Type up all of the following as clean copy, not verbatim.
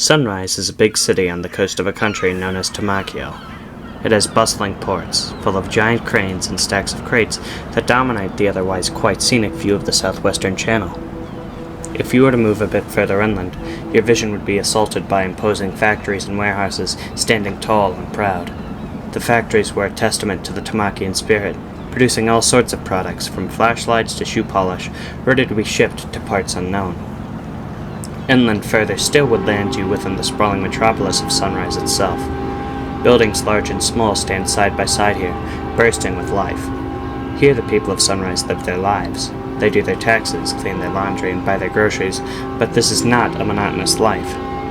Sunrise is a big city on the coast of a country known as Tamakio. It has bustling ports, full of giant cranes and stacks of crates that dominate the otherwise quite scenic view of the southwestern channel. If you were to move a bit further inland, your vision would be assaulted by imposing factories and warehouses standing tall and proud. The factories were a testament to the Tamakian spirit, producing all sorts of products, from flashlights to shoe polish, ready to be shipped to parts unknown. Inland further still would land you within the sprawling metropolis of Sunrise itself. Buildings large and small stand side by side here, bursting with life. Here the people of Sunrise live their lives. They do their taxes, clean their laundry, and buy their groceries, but this is not a monotonous life.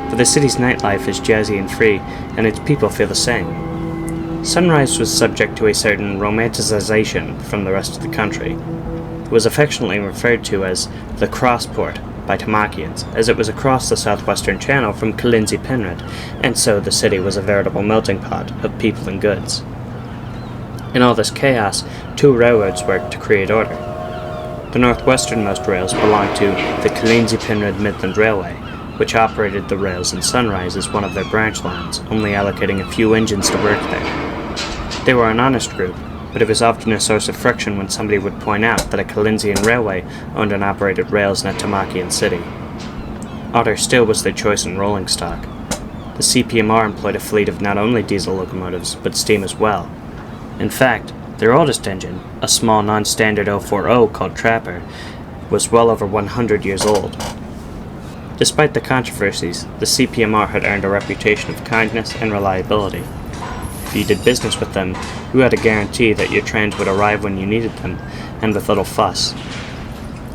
For the city's nightlife is jazzy and free, and its people feel the same. Sunrise was subject to a certain romanticization from the rest of the country. It was affectionately referred to as the Crossport by Tamakians, as it was across the southwestern channel from Kalinzi Penrith, and so the city was a veritable melting pot of people and goods. In all this chaos, two railroads worked to create order. The northwesternmost rails belonged to the Kalinzi Penrith Midland Railway, which operated the rails in Sunrise as one of their branch lines, only allocating a few engines to work there. They were an honest group, but it was often a source of friction when somebody would point out that a Kalinzian railway owned and operated rails in a Tamakian city. Otter still was their choice in rolling stock. The CPMR employed a fleet of not only diesel locomotives, but steam as well. In fact, their oldest engine, a small non-standard 040 called Trapper, was well over 100 years old. Despite the controversies, the CPMR had earned a reputation of kindness and reliability. If you did business with them, you had a guarantee that your trains would arrive when you needed them, and with little fuss.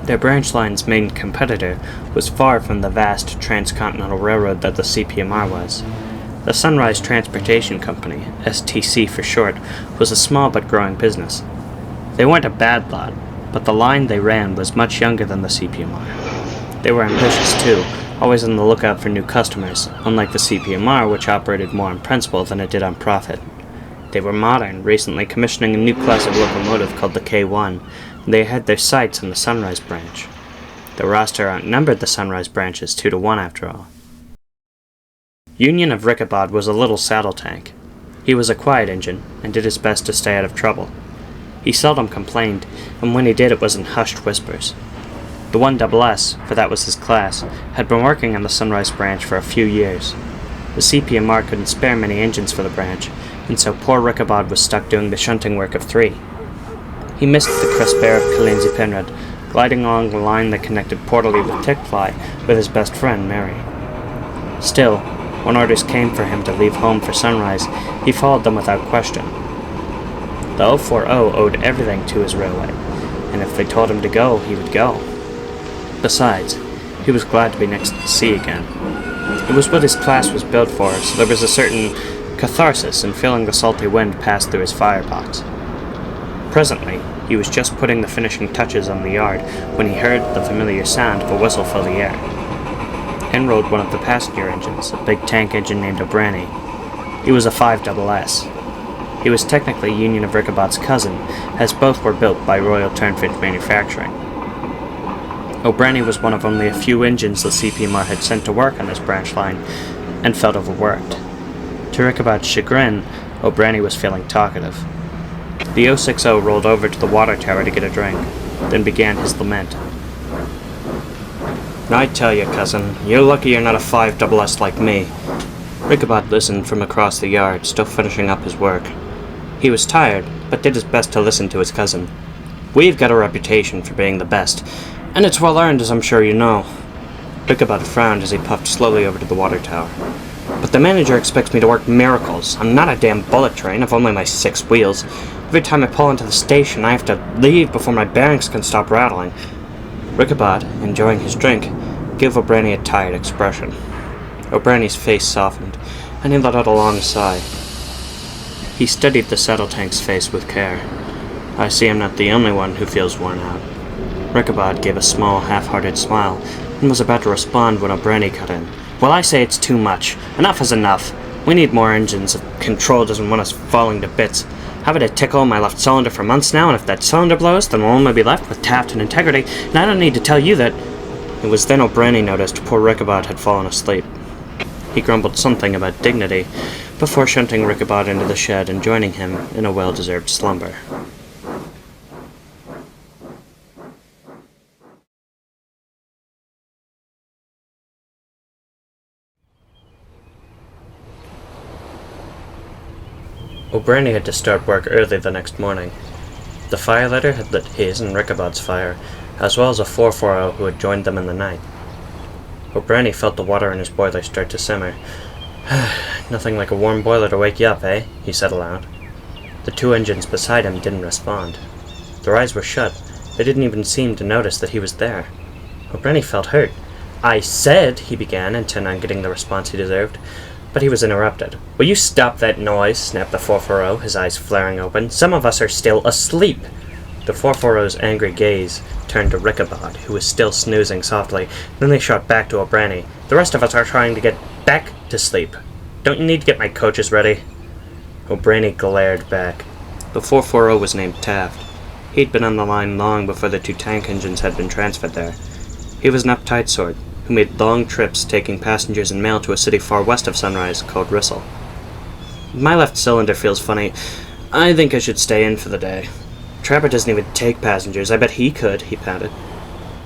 Their branch line's main competitor was far from the vast transcontinental railroad that the CPMR was. The Sunrise Transportation Company, STC for short, was a small but growing business. They weren't a bad lot, but the line they ran was much younger than the CPMR. They were ambitious too, always on the lookout for new customers, unlike the CPMR, which operated more on principle than it did on profit. They were modern, recently commissioning a new class of locomotive called the K1, and they had their sights on the Sunrise branch. The roster outnumbered the Sunrise branches 2-1 after all. Union of Richabod was a little saddle tank. He was a quiet engine, and did his best to stay out of trouble. He seldom complained, and when he did it was in hushed whispers. The 1SS, for that was his class, had been working on the Sunrise branch for a few years. The CPMR couldn't spare many engines for the branch, and so poor Richabod was stuck doing the shunting work of 3. He missed the crisp air of Kalinzi Penrith, gliding along the line that connected Portaly with Tickfly with his best friend, Mary. Still, when orders came for him to leave home for Sunrise, he followed them without question. The 040 owed everything to his railway, and if they told him to go, he would go. Besides, he was glad to be next to the sea again. It was what his class was built for, so there was a certain catharsis in feeling the salty wind pass through his firebox. Presently, he was just putting the finishing touches on the yard when he heard the familiar sound of a whistle fill the air. In rode one of the passenger engines, a big tank engine named O'Branie. He was a 5SS. He was technically Union of Richabod's cousin, as both were built by Royal Turnfitch Manufacturing. O'Branie was one of only a few engines the CPMR had sent to work on this branch line, and felt overworked. To Richabod's chagrin, O'Branie was feeling talkative. The 060 rolled over to the water tower to get a drink, then began his lament. "I tell you, cousin, you're lucky you're not a 5SS like me." Richabod listened from across the yard, still finishing up his work. He was tired, but did his best to listen to his cousin. "We've got a reputation for being the best, and it's well earned, as I'm sure you know." Richabod frowned as he puffed slowly over to the water tower. "But the manager expects me to work miracles. I'm not a damn bullet train, I've only my 6 wheels. Every time I pull into the station, I have to leave before my bearings can stop rattling." Richabod, enjoying his drink, gave O'Branie a tired expression. O'Branie's face softened, and he let out a long sigh. He studied the saddle tank's face with care. "I see I'm not the only one who feels worn out." Richabod gave a small, half-hearted smile, and was about to respond when O'Branie cut in. "Well, I say it's too much. Enough is enough. We need more engines. Control doesn't want us falling to bits. I've had a tickle in my left cylinder for months now, and if that cylinder blows, then we'll only be left with taft and integrity, and I don't need to tell you that—" It was then O'Branie noticed poor Richabod had fallen asleep. He grumbled something about dignity, before shunting Richabod into the shed and joining him in a well-deserved slumber. O'Brien had to start work early the next morning. The firelighter had lit his and Richabod's fire, as well as a 440 who had joined them in the night. O'Brien felt the water in his boiler start to simmer. "Nothing like a warm boiler to wake you up, eh?" he said aloud. The two engines beside him didn't respond. Their eyes were shut. They didn't even seem to notice that he was there. O'Brien felt hurt. "I said," he began, intent on getting the response he deserved. But he was interrupted. "Will you stop that noise?" snapped the 440, his eyes flaring open. "Some of us are still asleep." The 440's angry gaze turned to Richabod, who was still snoozing softly. Then they shot back to O'Brien. "The rest of us are trying to get back to sleep. Don't you need to get my coaches ready?" O'Brien glared back. The 440 was named Taft. He'd been on the line long before the two tank engines had been transferred there. He was an uptight sort, who made long trips taking passengers and mail to a city far west of Sunrise called Rissel. "My left cylinder feels funny. I think I should stay in for the day. Trapper doesn't even take passengers. I bet he could," he panted.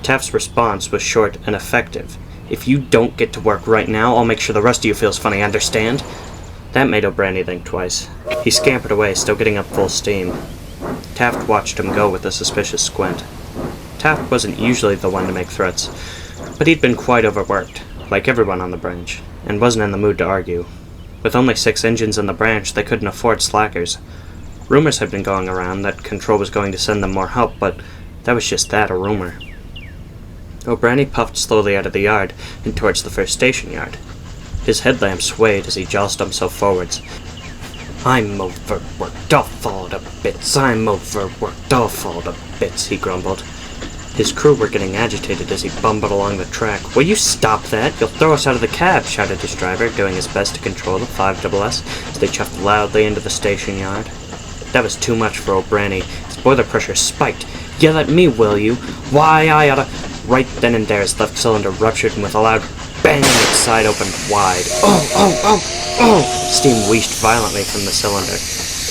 Taft's response was short and effective. "If you don't get to work right now, I'll make sure the rest of you feels funny, understand?" That made O'Brien think twice. He scampered away, still getting up full steam. Taft watched him go with a suspicious squint. Taft wasn't usually the one to make threats, but he'd been quite overworked, like everyone on the branch, and wasn't in the mood to argue. With only 6 engines on the branch, they couldn't afford slackers. Rumors had been going around that Control was going to send them more help, but that was just that, a rumor. O'Brien puffed slowly out of the yard and towards the first station yard. His headlamp swayed as he jostled himself forwards. "I'm overworked, I'll fall to bits, I'm overworked, I'll fall to bits," he grumbled. His crew were getting agitated as he bumbled along the track. "Will you stop that? You'll throw us out of the cab," shouted his driver, doing his best to control the 5SS as they chuffed loudly into the station yard. That was too much for O'Brien. His boiler pressure spiked. "Yell at me, will you? Why, I oughta—" Right then and there, his left cylinder ruptured, and with a loud bang, its side opened wide. Oh! Steam wheezed violently from the cylinder.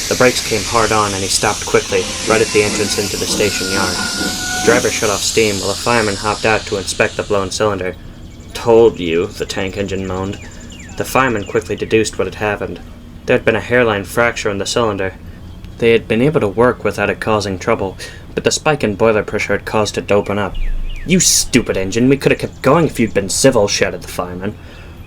The brakes came hard on, and he stopped quickly, right at the entrance into the station yard. The driver shut off steam, while a fireman hopped out to inspect the blown cylinder. "Told you," the tank engine moaned. The fireman quickly deduced what had happened. There had been a hairline fracture in the cylinder. They had been able to work without it causing trouble, but the spike in boiler pressure had caused it to open up. "You stupid engine, we could have kept going if you'd been civil," shouted the fireman.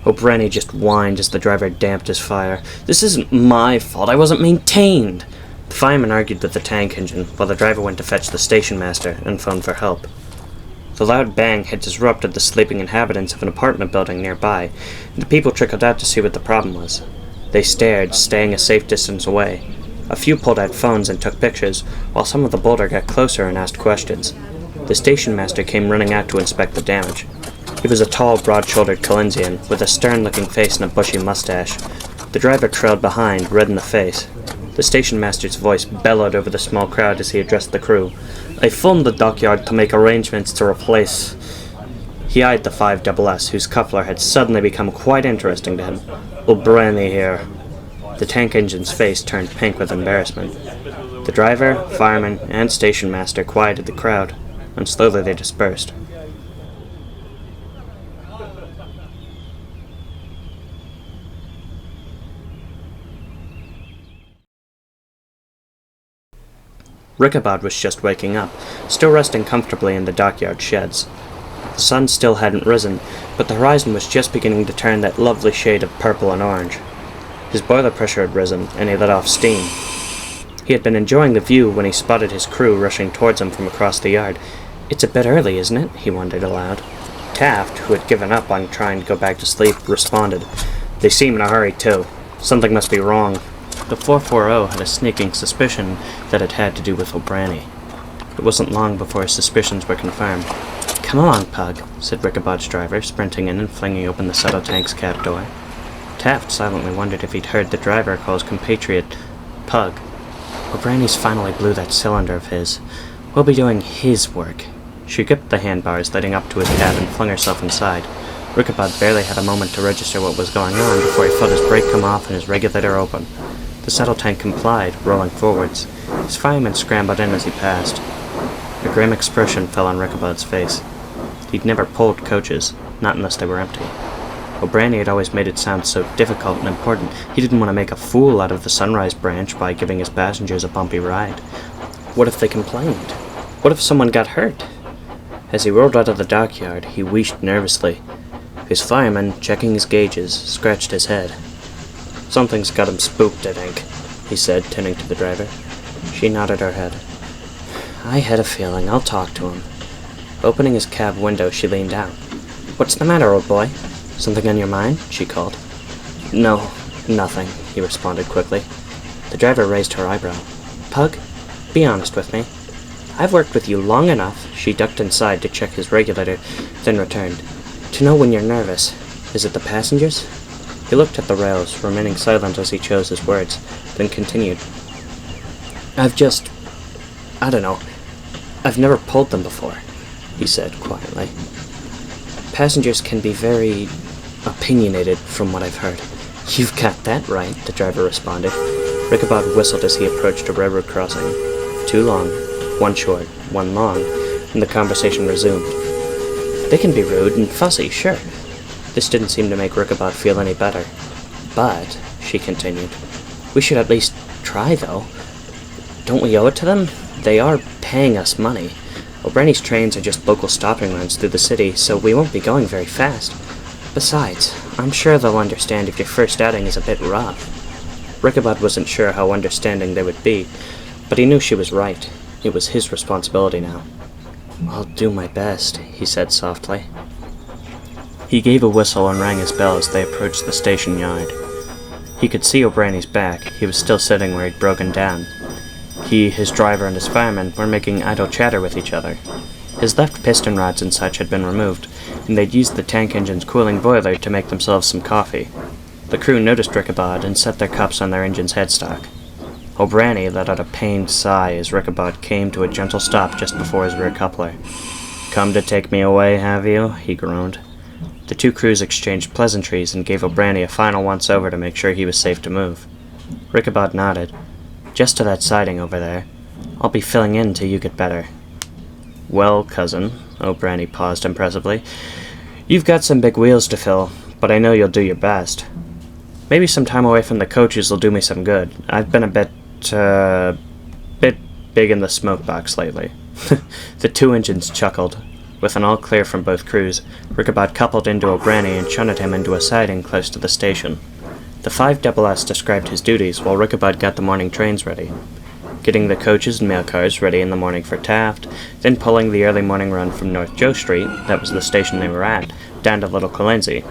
O'Brien just whined as the driver damped his fire. "This isn't my fault, I wasn't maintained." The fireman argued with the tank engine, while the driver went to fetch the station master and phoned for help. The loud bang had disrupted the sleeping inhabitants of an apartment building nearby, and the people trickled out to see what the problem was. They stared, staying a safe distance away. A few pulled out phones and took pictures, while some of the bolder got closer and asked questions. The station master came running out to inspect the damage. He was a tall, broad-shouldered Colensian, with a stern-looking face and a bushy mustache. The driver trailed behind, red in the face. The station master's voice bellowed over the small crowd as he addressed the crew. "I phoned the dockyard to make arrangements to replace—" He eyed the 5SS, whose coupler had suddenly become quite interesting to him. "O'Brien here." The tank engine's face turned pink with embarrassment. The driver, fireman, and station master quieted the crowd, and slowly they dispersed. Richabod was just waking up, still resting comfortably in the dockyard sheds. The sun still hadn't risen, but the horizon was just beginning to turn that lovely shade of purple and orange. His boiler pressure had risen, and he let off steam. He had been enjoying the view when he spotted his crew rushing towards him from across the yard. "It's a bit early, isn't it?" he wondered aloud. Taft, who had given up on trying to go back to sleep, responded. "They seem in a hurry, too. Something must be wrong." The 440 had a sneaking suspicion that it had to do with O'Brien. It wasn't long before his suspicions were confirmed. "Come along, Pug," said Richabod's driver, sprinting in and flinging open the Settle Tank's cab door. Taft silently wondered if he'd heard the driver call his compatriot Pug. "O'Brien's finally blew that cylinder of his. We'll be doing his work." She gripped the handbars leading up to his cab and flung herself inside. Rickabout barely had a moment to register what was going on before he felt his brake come off and his regulator open. The saddle tank complied, rolling forwards. His fireman scrambled in as he passed. A grim expression fell on Rickabout's face. He'd never pulled coaches, not unless they were empty. O'Brien had always made it sound so difficult and important. He didn't want to make a fool out of the Sunrise branch by giving his passengers a bumpy ride. What if they complained? What if someone got hurt? As he rolled out of the dockyard, he wheezed nervously. His fireman, checking his gauges, scratched his head. "Something's got him spooked, I think," he said, turning to the driver. She nodded her head. "I had a feeling. I'll talk to him." Opening his cab window, she leaned out. "What's the matter, old boy? Something on your mind?" she called. "No, nothing," he responded quickly. The driver raised her eyebrow. "Pug, be honest with me. I've worked with you long enough," she ducked inside to check his regulator, then returned, "to know when you're nervous. Is it the passengers?" He looked at the rails, remaining silent as he chose his words, then continued. I don't know. I've never pulled them before," he said quietly. "Passengers can be very opinionated, from what I've heard." "You've got that right," the driver responded. Rickabout whistled as he approached a railroad crossing. Two long, one short, one long, and the conversation resumed. "They can be rude and fussy, sure." This didn't seem to make Rickabout feel any better. "But," she continued, "we should at least try, though. Don't we owe it to them? They are paying us money. O'Brien's trains are just local stopping runs through the city, so we won't be going very fast. Besides, I'm sure they'll understand if your first outing is a bit rough." Rickabout wasn't sure how understanding they would be, but he knew she was right. It was his responsibility now. "I'll do my best," he said softly. He gave a whistle and rang his bell as they approached the station yard. He could see O'Brien's back. He was still sitting where he'd broken down. He, his driver, and his fireman were making idle chatter with each other. His left piston rods and such had been removed, and they'd used the tank engine's cooling boiler to make themselves some coffee. The crew noticed Rickabout and set their cups on their engine's headstock. O'Brien let out a pained sigh as Rickabout came to a gentle stop just before his rear coupler. "Come to take me away, have you?" he groaned. The two crews exchanged pleasantries and gave O'Brien a final once-over to make sure he was safe to move. Rickabout nodded. "Just to that siding over there. I'll be filling in till you get better." "Well, cousin," O'Brien paused impressively, "you've got some big wheels to fill, but I know you'll do your best. Maybe some time away from the coaches will do me some good. I've been a bit big in the smoke box lately." The two engines chuckled. With an all clear from both crews, Rickabout coupled into O'Brien and shunted him into a siding close to the station. The 5SS described his duties while Rickabout got the morning trains ready. Getting the coaches and mail cars ready in the morning for Taft, then pulling the early morning run from North Joe Street, that was the station they were at, down to Little Colenzi.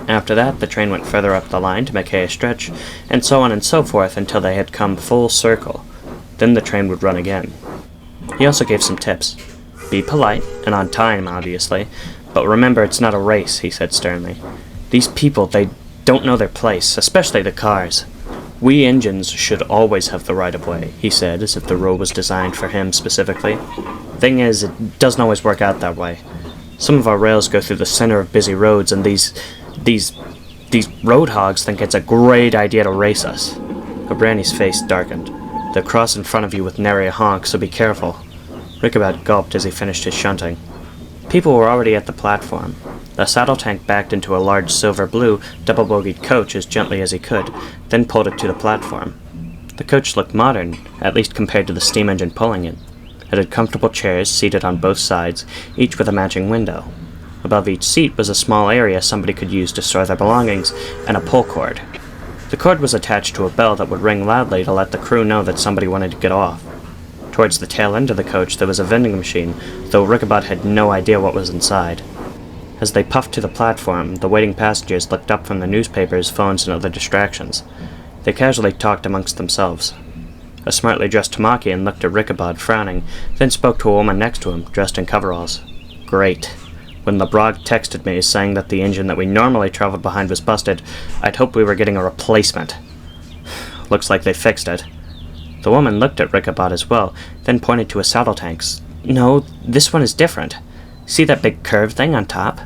After that, the train went further up the line to McKay Stretch, and so on and so forth until they had come full circle. Then the train would run again. He also gave some tips. "Be polite, and on time, obviously, but remember it's not a race," he said sternly. "These people, they don't know their place, especially the cars. We engines should always have the right-of-way," he said, as if the rule was designed for him specifically. "Thing is, it doesn't always work out that way. Some of our rails go through the center of busy roads, and these road hogs think it's a great idea to race us." O'Brien's face darkened. "They'll cross in front of you with nary a honk, so be careful." Rickabout gulped as he finished his shunting. People were already at the platform. The saddle tank backed into a large silver-blue, double-bogied coach as gently as he could, then pulled it to the platform. The coach looked modern, at least compared to the steam engine pulling it. It had comfortable chairs seated on both sides, each with a matching window. Above each seat was a small area somebody could use to store their belongings, and a pull cord. The cord was attached to a bell that would ring loudly to let the crew know that somebody wanted to get off. Towards the tail end of the coach there was a vending machine, though Rickabout had no idea what was inside. As they puffed to the platform, the waiting passengers looked up from their newspapers, phones, and other distractions. They casually talked amongst themselves. A smartly dressed Tamakian looked at Rickabout, frowning, then spoke to a woman next to him, dressed in coveralls. "Great. When LeBrog texted me saying that the engine that we normally traveled behind was busted, I'd hoped we were getting a replacement. Looks like they fixed it." The woman looked at Rickabout as well, then pointed to his saddle tanks. "No, this one is different. See that big curved thing on top?"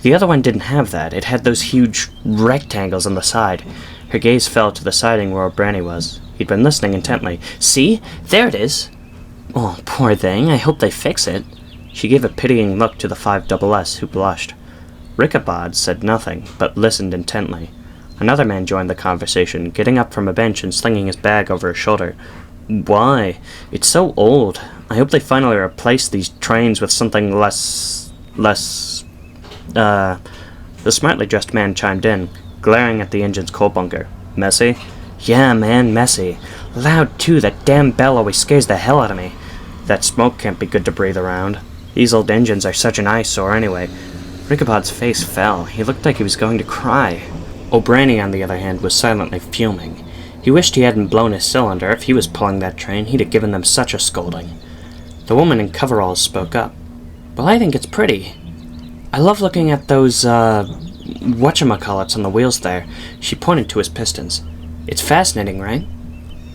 The other one didn't have that. It had those huge rectangles on the side. Her gaze fell to the siding where O'Brien was. He'd been listening intently. See? There it is! Oh, poor thing. I hope they fix it. She gave a pitying look to the 5SS, who blushed. Richabod said nothing, but listened intently. Another man joined the conversation, getting up from a bench and slinging his bag over his shoulder. Why? It's so old. I hope they finally replace these trains with something less... The smartly dressed man chimed in, glaring at the engine's coal bunker. Messy? Yeah, man, messy. Loud, too. That damn bell always scares the hell out of me. That smoke can't be good to breathe around. These old engines are such an eyesore anyway. Richabod's face fell. He looked like he was going to cry. O'Brien, on the other hand, was silently fuming. He wished he hadn't blown his cylinder. If he was pulling that train, he'd have given them such a scolding. The woman in coveralls spoke up. Well, I think it's pretty. I love looking at those, whatchamacallits on the wheels there. She pointed to his pistons. It's fascinating, right?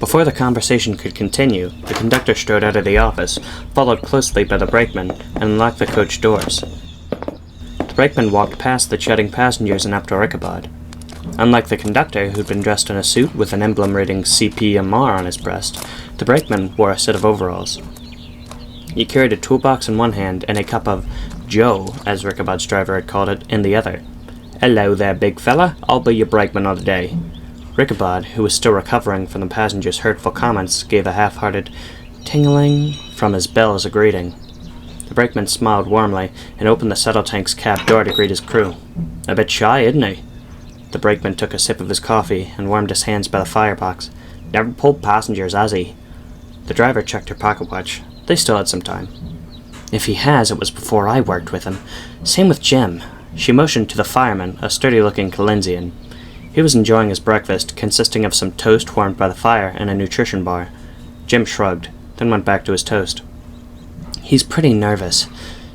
Before the conversation could continue, the conductor strode out of the office, followed closely by the brakeman, and unlocked the coach doors. The brakeman walked past the chatting passengers and up to Richabod. Unlike the conductor, who'd been dressed in a suit with an emblem reading CPMR on his breast, the brakeman wore a set of overalls. He carried a toolbox in one hand and a cup of Joe, as Richabod's driver had called it, in the other. Hello there, big fella. I'll be your brakeman of the day. Richabod, who was still recovering from the passenger's hurtful comments, gave a half-hearted tingling from his bell as a greeting. The brakeman smiled warmly and opened the settle tank's cab door to greet his crew. A bit shy, isn't he? The brakeman took a sip of his coffee and warmed his hands by the firebox. Never pulled passengers, has he? The driver checked her pocket watch. They still had some time. If he has, it was before I worked with him. Same with Jim. She motioned to the fireman, a sturdy-looking Colinsian. He was enjoying his breakfast, consisting of some toast warmed by the fire and a nutrition bar. Jim shrugged, then went back to his toast. He's pretty nervous.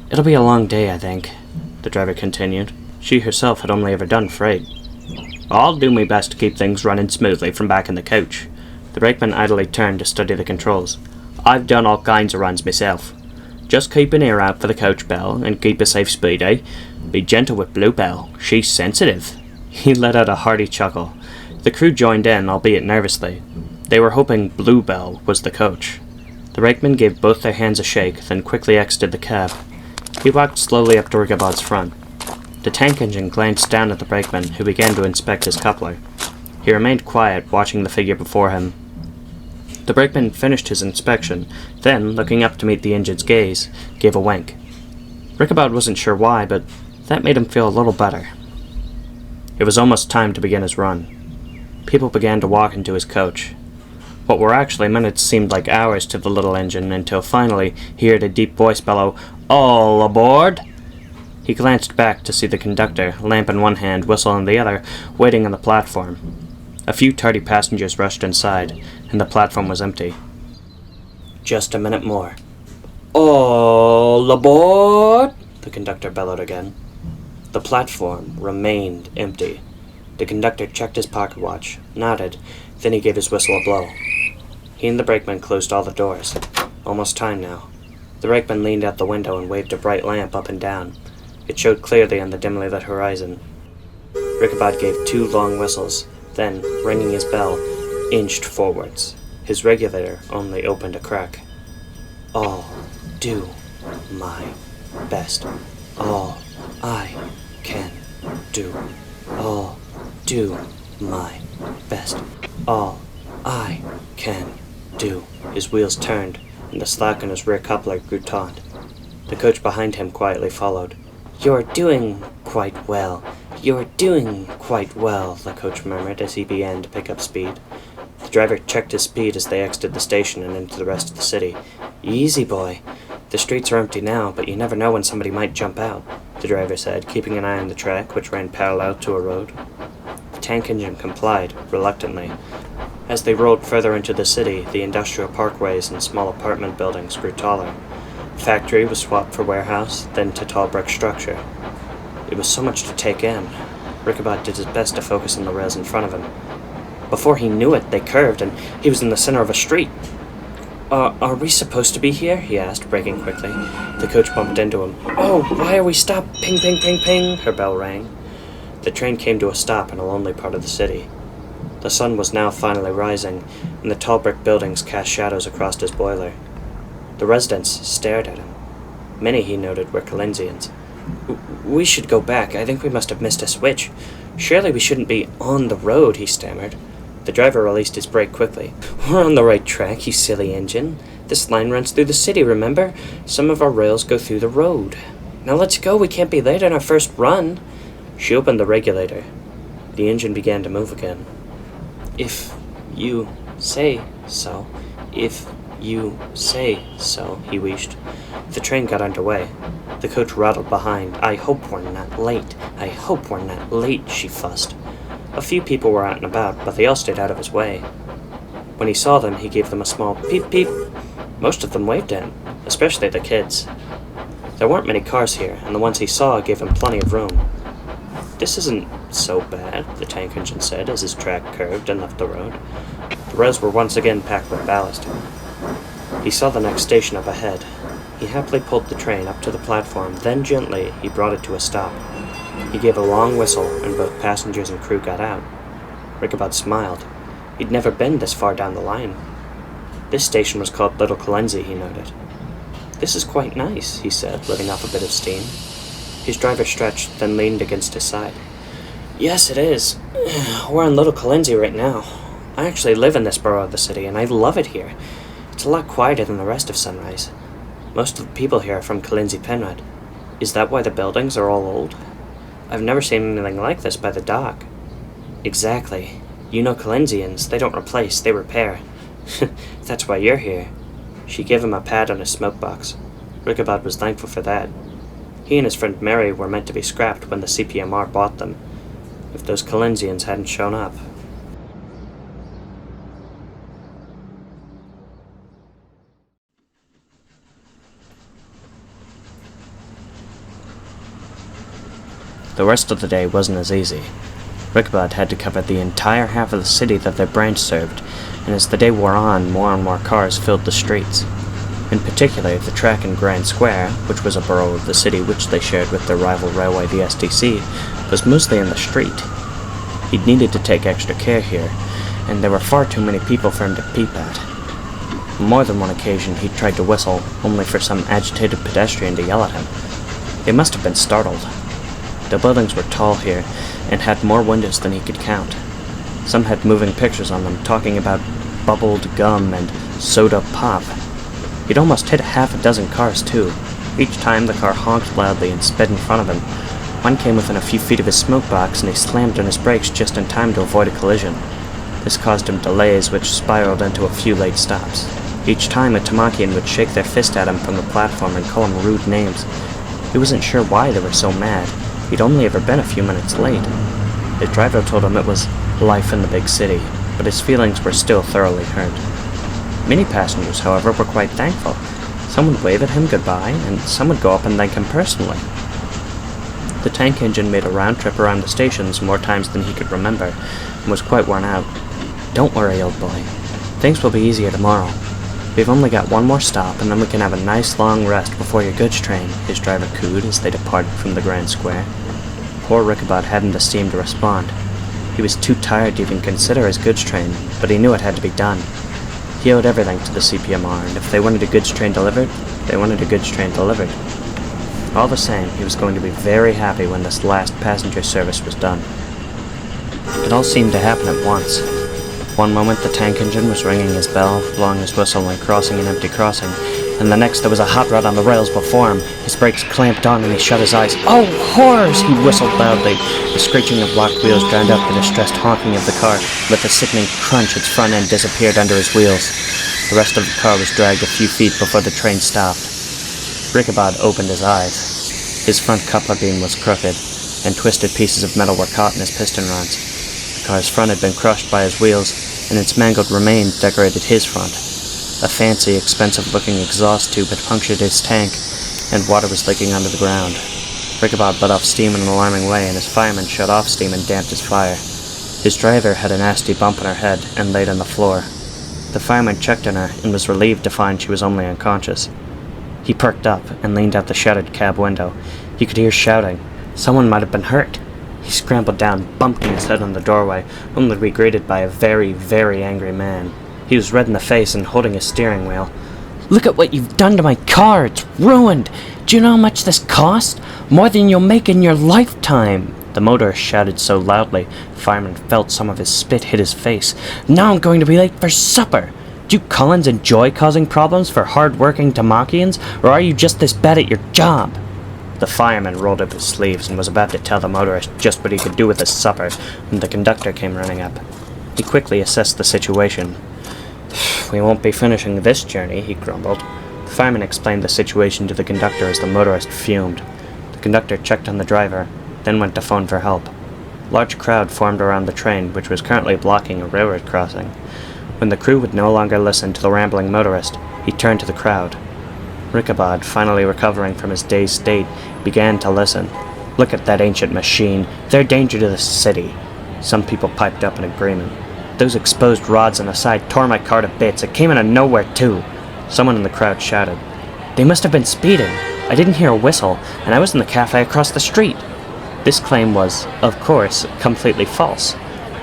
It'll be a long day, I think, the driver continued. She herself had only ever done freight. I'll do my best to keep things running smoothly from back in the coach. The brakeman idly turned to study the controls. I've done all kinds of runs myself. Just keep an ear out for the coach bell and keep a safe speed, eh? Be gentle with Bluebell. She's sensitive. He let out a hearty chuckle. The crew joined in, albeit nervously. They were hoping Bluebell was the coach. The brakeman gave both their hands a shake, then quickly exited the cab. He walked slowly up to Richabod's front. The tank engine glanced down at the brakeman, who began to inspect his coupler. He remained quiet, watching the figure before him. The brakeman finished his inspection, then, looking up to meet the engine's gaze, gave a wink. Richabod wasn't sure why, but that made him feel a little better. It was almost time to begin his run. People began to walk into his coach. What were actually minutes seemed like hours to the little engine, until finally he heard a deep voice bellow, "All aboard!" He glanced back to see the conductor, lamp in one hand, whistle in the other, waiting on the platform. A few tardy passengers rushed inside, and the platform was empty. Just a minute more. "All aboard!" the conductor bellowed again. The platform remained empty. The conductor checked his pocket watch, nodded, then he gave his whistle a blow. He and the brakeman closed all the doors. Almost time now. The brakeman leaned out the window and waved a bright lamp up and down. It showed clearly on the dimly lit horizon. Richabod gave 2 long whistles, then, ringing his bell, inched forwards. His regulator only opened a crack. I'll do my best. All I can do. I'll do my best. All I can do. His wheels turned, and the slack on his rear coupler grew taut. The coach behind him quietly followed. "You're doing quite well. You're doing quite well," the coach murmured as he began to pick up speed. The driver checked his speed as they exited the station and into the rest of the city. "Easy, boy. The streets are empty now, but you never know when somebody might jump out," the driver said, keeping an eye on the track, which ran parallel to a road. The tank engine complied, reluctantly. As they rolled further into the city, the industrial parkways and small apartment buildings grew taller. The factory was swapped for warehouse, then to tall brick structure. It was so much to take in. Richabod did his best to focus on the rails in front of him. Before he knew it, they curved, and he was in the center of a street. Are we supposed to be here? He asked, braking quickly. The coach bumped into him. Oh, why are we stopped? Ping, ping, ping, ping, her bell rang. The train came to a stop in a lonely part of the city. The sun was now finally rising, and the tall brick buildings cast shadows across his boiler. The residents stared at him. Many, he noted, were Kalensians. We should go back. I think we must have missed a switch. Surely we shouldn't be on the road, he stammered. The driver released his brake quickly. We're on the right track, you silly engine. This line runs through the city, remember? Some of our rails go through the road. Now let's go, we can't be late on our first run. She opened the regulator. The engine began to move again. If you say so. If you say so, he wheezed. The train got underway. The coach rattled behind. I hope we're not late. I hope we're not late, she fussed. A few people were out and about, but they all stayed out of his way. When he saw them, he gave them a small peep peep. Most of them waved at him, especially the kids. There weren't many cars here, and the ones he saw gave him plenty of room. This isn't so bad, the tank engine said as his track curved and left the road. The rails were once again packed with ballast. He saw the next station up ahead. He happily pulled the train up to the platform, then gently he brought it to a stop. He gave a long whistle, and both passengers and crew got out. Rickabout smiled. He'd never been this far down the line. This station was called Little Kalensi, he noted. This is quite nice, he said, letting off a bit of steam. His driver stretched, then leaned against his side. Yes, it is. We're in Little Kalensi right now. I actually live in this borough of the city, and I love it here. It's a lot quieter than the rest of Sunrise. Most of the people here are from Kalensi Penrod. Is that why the buildings are all old? I've never seen anything like this by the dock. Exactly. You know Kalensians, they don't replace, they repair. That's why you're here. She gave him a pat on his smoke box. Rickabout was thankful for that. He and his friend Mary were meant to be scrapped when the CPMR bought them. If those Kalensians hadn't shown up. The rest of the day wasn't as easy. Rickabout had to cover the entire half of the city that their branch served, and as the day wore on, more and more cars filled the streets. In particular, the track in Grand Square, which was a borough of the city which they shared with their rival railway, the STC, was mostly in the street. He'd needed to take extra care here, and there were far too many people for him to peep at. On more than one occasion, he'd tried to whistle, only for some agitated pedestrian to yell at him. They must have been startled. The buildings were tall here, and had more windows than he could count. Some had moving pictures on them, talking about bubbled gum and soda pop. He'd almost hit half a dozen cars, too. Each time the car honked loudly and sped in front of him. One came within a few feet of his smoke box, and he slammed on his brakes just in time to avoid a collision. This caused him delays, which spiraled into a few late stops. Each time a Tamakian would shake their fist at him from the platform and call him rude names. He wasn't sure why they were so mad. He'd only ever been a few minutes late. His driver told him it was life in the big city, but his feelings were still thoroughly hurt. Many passengers, however, were quite thankful. Some would wave at him goodbye, and some would go up and thank him personally. The tank engine made a round trip around the stations more times than he could remember, and was quite worn out. Don't worry, old boy. Things will be easier tomorrow. We've only got one more stop, and then we can have a nice long rest before your goods train, his driver cooed as they departed from the Grand Square. Poor Rickabout hadn't the steam to respond. He was too tired to even consider his goods train, but he knew it had to be done. He owed everything to the CPMR, and if they wanted a goods train delivered, they wanted a goods train delivered. All the same, he was going to be very happy when this last passenger service was done. It all seemed to happen at once. One moment the tank engine was ringing his bell, blowing his whistle and crossing an empty crossing, and the next there was a hot rod on the rails before him. His brakes clamped on and he shut his eyes. Oh, horrors! He whistled loudly. The screeching of locked wheels drowned out the distressed honking of the car. With a sickening crunch, its front end disappeared under his wheels. The rest of the car was dragged a few feet before the train stopped. Rickabout opened his eyes. His front coupler beam was crooked, and twisted pieces of metal were caught in his piston rods. The car's front had been crushed by his wheels, and its mangled remains decorated his front. A fancy, expensive-looking exhaust tube had punctured his tank, and water was leaking under the ground. Rickabout let off steam in an alarming way, and his fireman shut off steam and damped his fire. His driver had a nasty bump on her head and laid on the floor. The fireman checked on her and was relieved to find she was only unconscious. He perked up and leaned out the shattered cab window. He could hear shouting. Someone might have been hurt. He scrambled down, bumping his head on the doorway, only to be greeted by a very, very angry man. He was red in the face and holding his steering wheel. "Look at what you've done to my car! It's ruined! Do you know how much this cost? More than you'll make in your lifetime!" The motorist shouted so loudly, the fireman felt some of his spit hit his face. "Now I'm going to be late for supper! Do you Cullens enjoy causing problems for hard-working Tamakians, or are you just this bad at your job?" The fireman rolled up his sleeves and was about to tell the motorist just what he could do with his supper when the conductor came running up. He quickly assessed the situation. "We won't be finishing this journey," he grumbled. The fireman explained the situation to the conductor as the motorist fumed. The conductor checked on the driver, then went to phone for help. A large crowd formed around the train, which was currently blocking a railroad crossing. When the crew would no longer listen to the rambling motorist, he turned to the crowd. Richabod, finally recovering from his dazed state, began to listen. "Look at that ancient machine. They're a danger to the city." Some people piped up in agreement. "Those exposed rods on the side tore my car to bits. It came out of nowhere, too." Someone in the crowd shouted, "They must have been speeding. I didn't hear a whistle, and I was in the cafe across the street." This claim was, of course, completely false.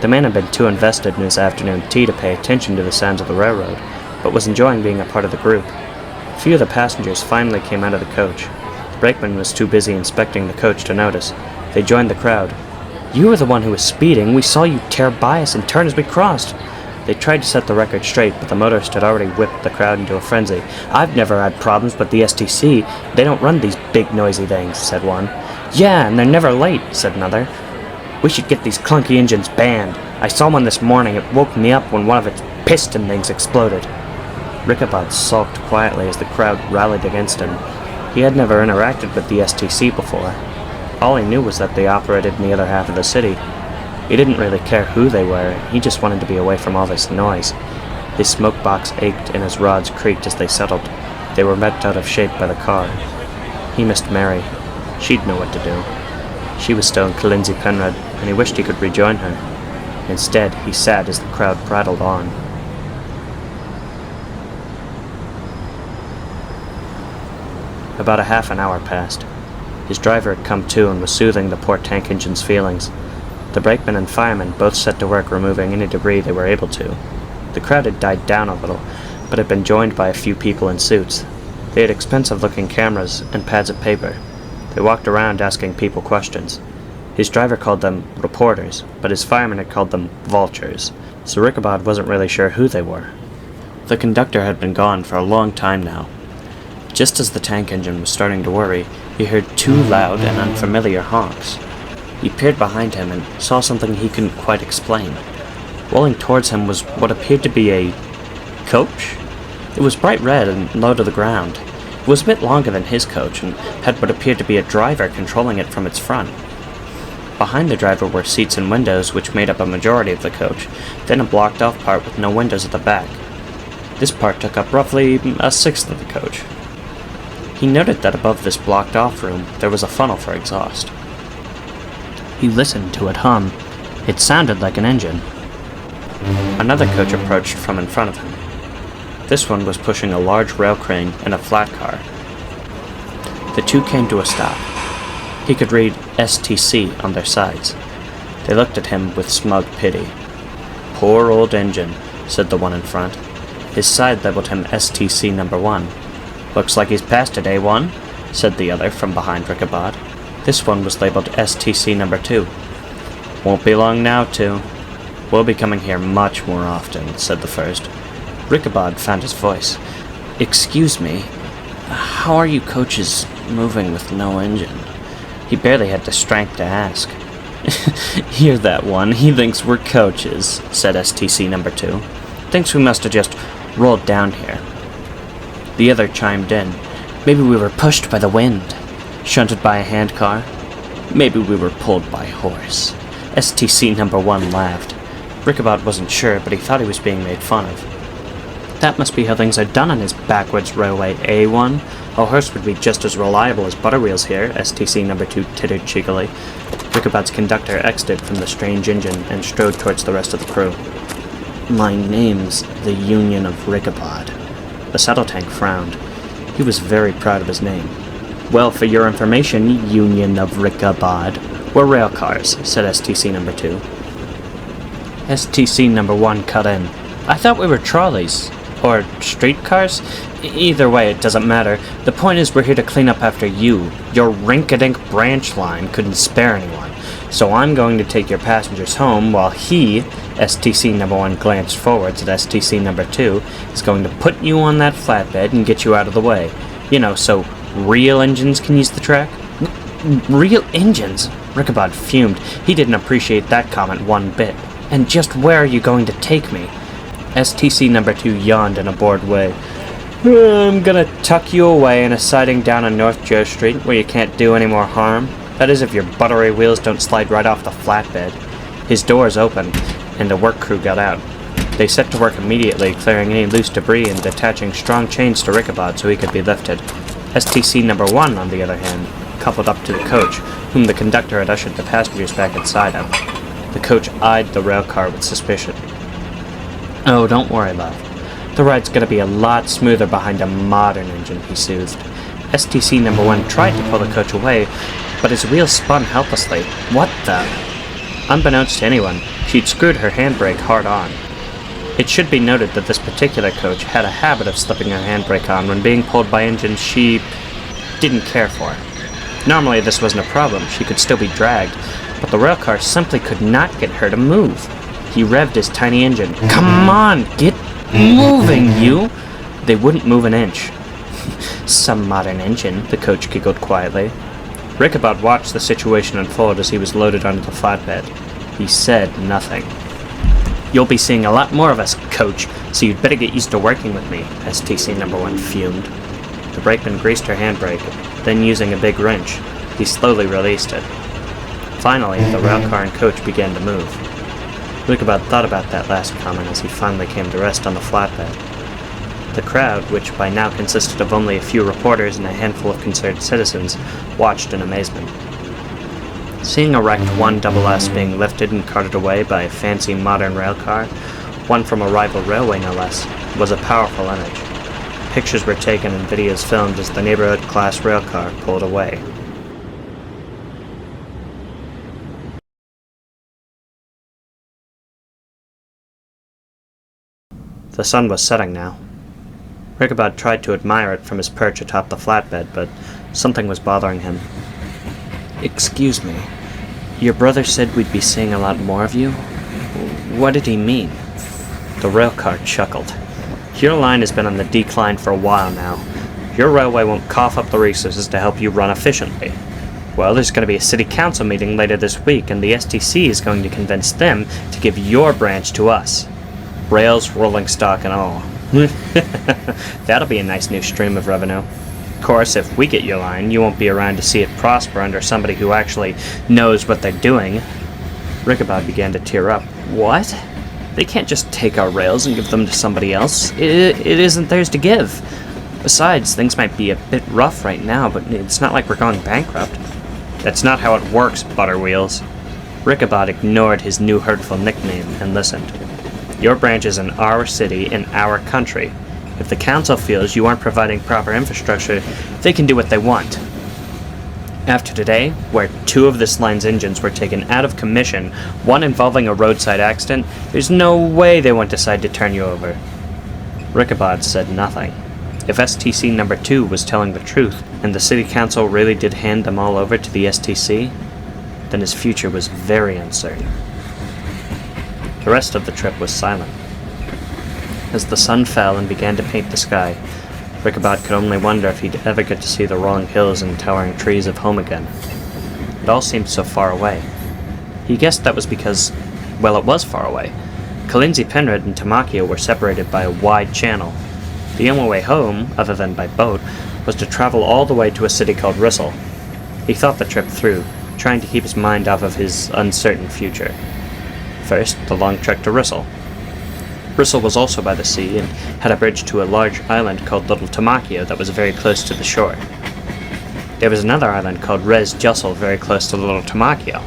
The man had been too invested in his afternoon tea to pay attention to the sounds of the railroad, but was enjoying being a part of the group. A few of the passengers finally came out of the coach. The brakeman was too busy inspecting the coach to notice. They joined the crowd. "You were the one who was speeding. We saw you tear by us and turn as we crossed." They tried to set the record straight, but the motorist had already whipped the crowd into a frenzy. "I've never had problems with the STC. They don't run these big noisy things," said one. "Yeah, and they're never late," said another. "We should get these clunky engines banned. I saw one this morning. It woke me up when one of its piston things exploded." Richabod sulked quietly as the crowd rallied against him. He had never interacted with the STC before. All he knew was that they operated in the other half of the city. He didn't really care who they were, he just wanted to be away from all this noise. His smoke box ached and his rods creaked as they settled. They were bent out of shape by the car. He missed Mary. She'd know what to do. She was still in Colinzi Penrod, and he wished he could rejoin her. Instead, he sat as the crowd prattled on. About a half an hour passed. His driver had come to and was soothing the poor tank engine's feelings. The brakeman and fireman both set to work removing any debris they were able to. The crowd had died down a little, but had been joined by a few people in suits. They had expensive-looking cameras and pads of paper. They walked around asking people questions. His driver called them reporters, but his fireman had called them vultures, so Richabod wasn't really sure who they were. The conductor had been gone for a long time now. Just as the tank engine was starting to worry, he heard two loud and unfamiliar honks. He peered behind him and saw something he couldn't quite explain. Rolling towards him was what appeared to be a coach? It was bright red and low to the ground. It was a bit longer than his coach and had what appeared to be a driver controlling it from its front. Behind the driver were seats and windows which made up a majority of the coach, then a blocked-off part with no windows at the back. This part took up roughly a sixth of the coach. He noted that above this blocked-off room there was a funnel for exhaust. He listened to it hum. It sounded like an engine. Another coach approached from in front of him. This one was pushing a large rail crane and a flat car. The two came to a stop. He could read STC on their sides. They looked at him with smug pity. "Poor old engine," said the one in front. His side labeled him STC number 1. "Looks like he's passed it, A1," said the other from behind Richabod. This one was labeled STC number 2. "Won't be long now, too. We'll be coming here much more often," said the first. Richabod found his voice. "Excuse me, how are you coaches moving with no engine?" He barely had the strength to ask. "Hear that one? He thinks we're coaches," said STC number 2. "Thinks we must have just rolled down here." The other chimed in. "Maybe we were pushed by the wind. Shunted by a handcar? Maybe we were pulled by a horse." STC number 1 laughed. Richabod wasn't sure, but he thought he was being made fun of. That must be how things are done on his backwards railway, A1. A horse would be just as reliable as butterwheels here, STC number 2 tittered cheekily. Richabod's conductor exited from the strange engine and strode towards the rest of the crew. My name's the Union of Richabod. The saddle tank frowned. He was very proud of his name. Well, for your information, Union of Richabod, we're rail cars, said STC number 2. STC number 1 cut in. I thought we were trolleys. Or streetcars? Either way, it doesn't matter. The point is we're here to clean up after you. Your rink-a-dink branch line couldn't spare anyone. So I'm going to take your passengers home while he, STC number 1 glanced forwards at STC number 2, is going to put you on that flatbed and get you out of the way. You know, so real engines can use the track? Real engines? Richabod fumed. He didn't appreciate that comment one bit. And just where are you going to take me? STC number 2 yawned in a bored way. I'm gonna tuck you away in a siding down on North Joe Street where you can't do any more harm. That is if your buttery wheels don't slide right off the flatbed. His doors opened, and the work crew got out. They set to work immediately, clearing any loose debris and attaching strong chains to Richabod so he could be lifted. STC number 1, on the other hand, coupled up to the coach, whom the conductor had ushered the passengers back inside of. The coach eyed the rail car with suspicion. Oh, don't worry, love. The ride's gonna be a lot smoother behind a modern engine, he soothed. STC number 1 tried to pull the coach away, but his wheels spun helplessly. What the? Unbeknownst to anyone, she'd screwed her handbrake hard on. It should be noted that this particular coach had a habit of slipping her handbrake on when being pulled by engines she didn't care for. Normally this wasn't a problem, she could still be dragged, but the railcar simply could not get her to move. He revved his tiny engine. Come on, get moving, you! They wouldn't move an inch. Some modern engine, the coach giggled quietly. Richabod watched the situation unfold as he was loaded onto the flatbed. He said nothing. You'll be seeing a lot more of us, coach, so you'd better get used to working with me, STC number 1 fumed. The brakeman greased her handbrake, then using a big wrench, he slowly released it. Finally, the railcar and coach began to move. Richabod thought about that last comment as he finally came to rest on the flatbed. The crowd, which by now consisted of only a few reporters and a handful of concerned citizens, watched in amazement. Seeing a wrecked 1SS being lifted and carted away by a fancy modern railcar, one from a rival railway no less, was a powerful image. Pictures were taken and videos filmed as the neighborhood class railcar pulled away. The sun was setting now. Richabod tried to admire it from his perch atop the flatbed, but something was bothering him. Excuse me, your brother said we'd be seeing a lot more of you? What did he mean? The railcar chuckled. Your line has been on the decline for a while now. Your railway won't cough up the resources to help you run efficiently. Well, there's going to be a city council meeting later this week, and the STC is going to convince them to give your branch to us. Rails, rolling stock, and all. That'll be a nice new stream of revenue. Of course, if we get your line, you won't be around to see it prosper under somebody who actually knows what they're doing. Richabod began to tear up. What? They can't just take our rails and give them to somebody else. It isn't theirs to give. Besides, things might be a bit rough right now, but it's not like we're going bankrupt. That's not how it works, Butterwheels. Richabod ignored his new hurtful nickname and listened. Your branch is in our city, in our country. If the council feels you aren't providing proper infrastructure, they can do what they want. After today, where 2 of this line's engines were taken out of commission, one involving a roadside accident, there's no way they won't decide to turn you over. Richabod said nothing. If STC number 2 was telling the truth, and the city council really did hand them all over to the STC, then his future was very uncertain. The rest of the trip was silent. As the sun fell and began to paint the sky, Richabod could only wonder if he'd ever get to see the rolling hills and towering trees of home again. It all seemed so far away. He guessed that was because, well, it was far away. Kalinzi Penrith and Tamakio were separated by a wide channel. The only way home, other than by boat, was to travel all the way to a city called Rissel. He thought the trip through, trying to keep his mind off of his uncertain future. First, the long trek to Rissel. Rissel was also by the sea and had a bridge to a large island called Little Tamakio that was very close to the shore. There was another island called Res Jussel very close to Little Tamakio.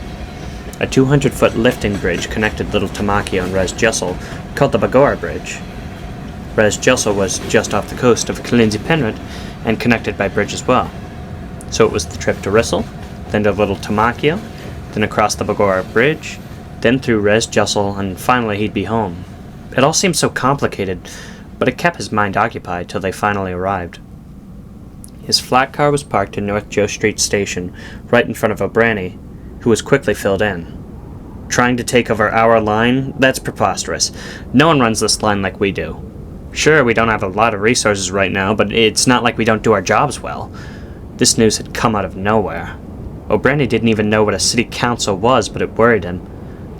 A 200-foot lifting bridge connected Little Tamakio and Res Jussel, called the Bagora Bridge. Res Jessel was just off the coast of Kalinzi Penrith and connected by bridge as well. So it was the trip to Rissel, then to Little Tamakio, then across the Bagora Bridge, then through Res Jessel, and finally he'd be home. It all seemed so complicated, but it kept his mind occupied till they finally arrived. His flat car was parked in North Joe Street Station, right in front of O'Brien, who was quickly filled in. Trying to take over our line? That's preposterous. No one runs this line like we do. Sure, we don't have a lot of resources right now, but it's not like we don't do our jobs well. This news had come out of nowhere. O'Brien didn't even know what a city council was, but it worried him.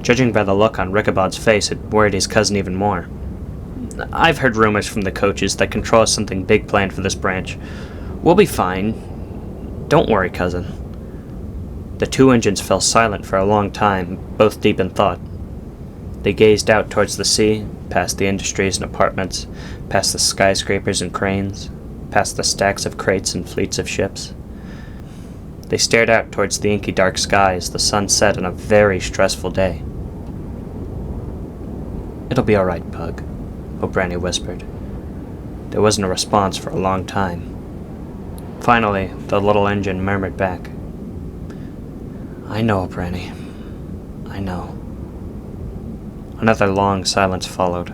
Judging by the look on Rickabaud's face, it worried his cousin even more. I've heard rumors from the coaches that Control has something big planned for this branch. We'll be fine. Don't worry, cousin. The two engines fell silent for a long time, both deep in thought. They gazed out towards the sea, past the industries and apartments, past the skyscrapers and cranes, past the stacks of crates and fleets of ships. They stared out towards the inky dark sky as the sun set on a very stressful day. "It'll be all right, Pug," O'Brien whispered. There wasn't a response for a long time. Finally, the little engine murmured back, "I know, O'Brien. I know." Another long silence followed.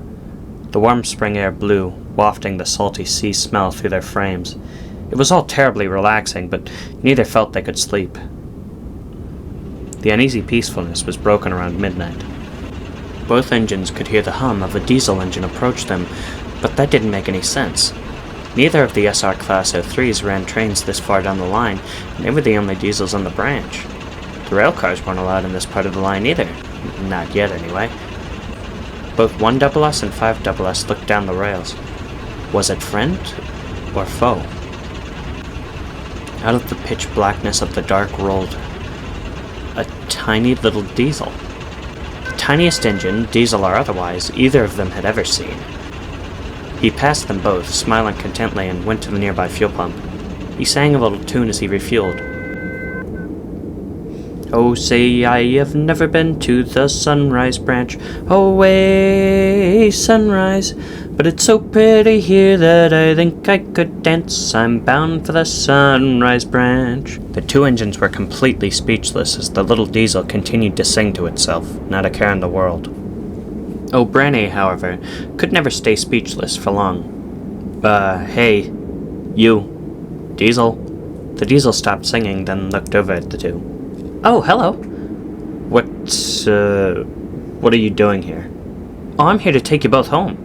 The warm spring air blew, wafting the salty sea smell through their frames. It was all terribly relaxing, but neither felt they could sleep. The uneasy peacefulness was broken around midnight. Both engines could hear the hum of a diesel engine approach them, but that didn't make any sense. Neither of the SR Class 03s ran trains this far down the line, and they were the only diesels on the branch. The rail cars weren't allowed in this part of the line either. Not yet, anyway. Both 1SS and 5SS looked down the rails. Was it friend or foe? Out of the pitch blackness of the dark rolled a tiny little diesel. The tiniest engine, diesel or otherwise, either of them had ever seen. He passed them both, smiling contentedly, and went to the nearby fuel pump. He sang a little tune as he refueled. "Oh, say I have never been to the Sunrise Branch. Oh, way, Sunrise. But it's so pretty here that I think I could dance. I'm bound for the Sunrise Branch." The two engines were completely speechless as the little diesel continued to sing to itself, not a care in the world. O'Brien, however, could never stay speechless for long. Hey, you, Diesel." The diesel stopped singing, then looked over at the two. "Oh, hello." What are you doing here?" "Oh, I'm here to take you both home."